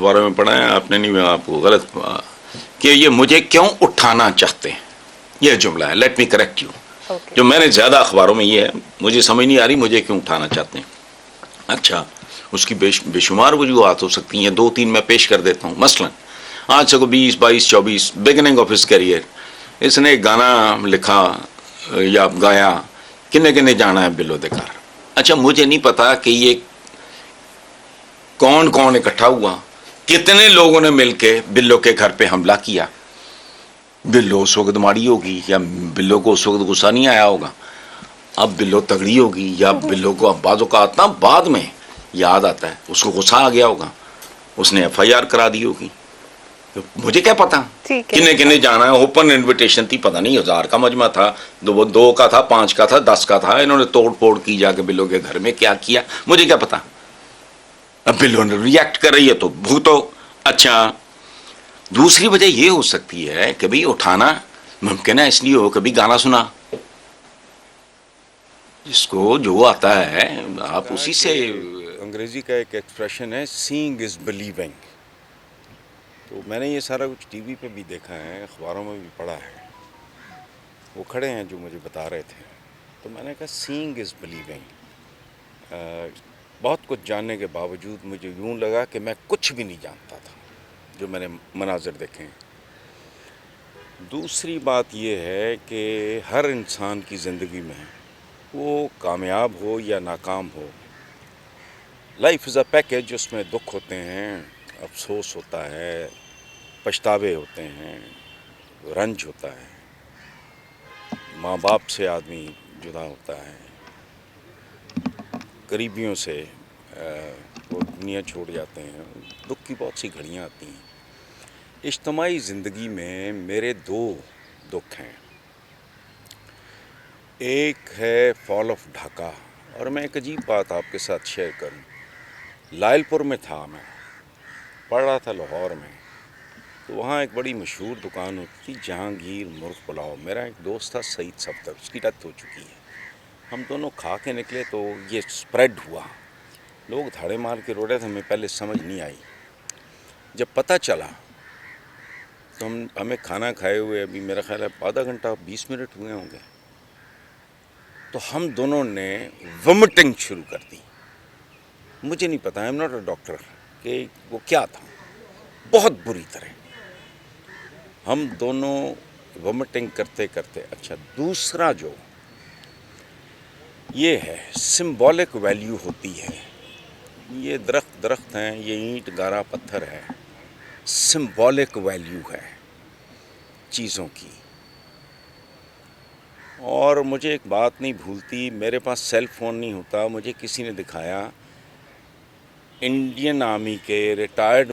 بارے میں پڑھا ہے آپ نے, نہیں آپ کو غلط کہ یہ مجھے کیوں اٹھانا چاہتے ہیں, یہ جملہ ہے. Let me correct you. جو میں نے زیادہ اخباروں میں یہ ہے, مجھے سمجھ نہیں آ رہی مجھے کیوں اٹھانا چاہتے ہیں. اچھا, اس کی بے شمار وجوہات ہو سکتی ہیں, 2-3 میں پیش کر دیتا ہوں. مثلا آج سے کو 20-22-24 بگننگ آف ہز کیریئر, اس نے ایک گانا لکھا یا گایا, کنے کنے جانا ہے بلو دکار. اچھا, مجھے نہیں پتا کہ یہ کون کون اکٹھا ہوا, کتنے لوگوں نے مل کے بلو کے گھر پہ حملہ کیا. بلو اس وقت ماڑی ہوگی, یا بلو کو اس وقت غصہ نہیں آیا ہوگا. اب بلو تگڑی ہوگی, یا بلو کو اب بعض اوقات نا بعد میں یاد آتا ہے, اس کو غصہ آ گیا ہوگا, اس نے FIR کرا دی ہوگی. مجھے کیا پتا کنے کنے جانا ہے. اوپن انویٹیشن تھی, پتہ نہیں 1000 کا مجمع تھا, 2 کا تھا, 5 کا تھا, 10 کا تھا. انہوں نے توڑ پھوڑ کی جا کے بلو کے گھر میں, کیا کیا مجھے کیا پتا. اب بلو نے ریئیکٹ کر رہی ہے تو بھوتو. اچھا, دوسری وجہ یہ ہو سکتی ہے کہ بھی اٹھانا ممکن ہے اس لیے ہو کبھی گانا سنا, جس کو جو آتا ہے آپ اسی سے. انگریزی کا ایک ایکسپریشن ہے, سینگ از بلیونگ. تو میں نے یہ سارا کچھ ٹی وی پہ بھی دیکھا ہے, اخباروں میں بھی پڑھا ہے. وہ کھڑے ہیں جو مجھے بتا رہے تھے, تو میں نے کہا سینگ از بلیونگ. بہت کچھ جاننے کے باوجود مجھے یوں لگا کہ میں کچھ بھی نہیں جانتا تھا جو میں نے مناظر دیکھے ہیں. دوسری بات یہ ہے کہ ہر انسان کی زندگی میں وہ کامیاب ہو یا ناکام ہو, لائف از اے پیکج. اس میں دکھ ہوتے ہیں, افسوس ہوتا ہے, پچھتاوے ہوتے ہیں, رنج ہوتا ہے, ماں باپ سے آدمی جدا ہوتا ہے, قریبیوں سے وہ دنیا چھوڑ جاتے ہیں, دکھ کی بہت سی گھڑیاں آتی ہیں. اجتماعی زندگی میں میرے 2 دکھ ہیں. ایک ہے فال آف ڈھاکہ, اور میں ایک عجیب بات آپ کے ساتھ شیئر کروں. لائل پور میں تھا, میں پڑھ رہا تھا لاہور میں, تو وہاں ایک بڑی مشہور دکان ہوتی تھی, جہانگیر مرغ پلاؤ. میرا ایک دوست تھا سعید صفدر, اس کی ڈیتھ ہو چکی ہے. ہم دونوں کھا کے نکلے تو یہ سپریڈ ہوا, لوگ دھاڑے مار کے رو رہے تھے. ہمیں پہلے سمجھ نہیں آئی, جب پتہ چلا تو ہمیں کھانا کھائے ہوئے ابھی میرا خیال ہے آدھا گھنٹہ 20 منٹ ہوئے ہوں گے, تو ہم دونوں نے ومٹنگ شروع کر دی. مجھے نہیں پتا, I am not a doctor, کہ وہ کیا تھا, بہت بری طرح ہم دونوں ومٹنگ کرتے کرتے. اچھا, دوسرا جو یہ ہے سمبولک ویلیو ہوتی ہے, یہ درخت ہیں, یہ اینٹ گارا پتھر ہے, سمبولک ویلیو ہے چیزوں کی. اور مجھے ایک بات نہیں بھولتی, میرے پاس سیل فون نہیں ہوتا, مجھے کسی نے دکھایا انڈین آرمی کے ریٹائرڈ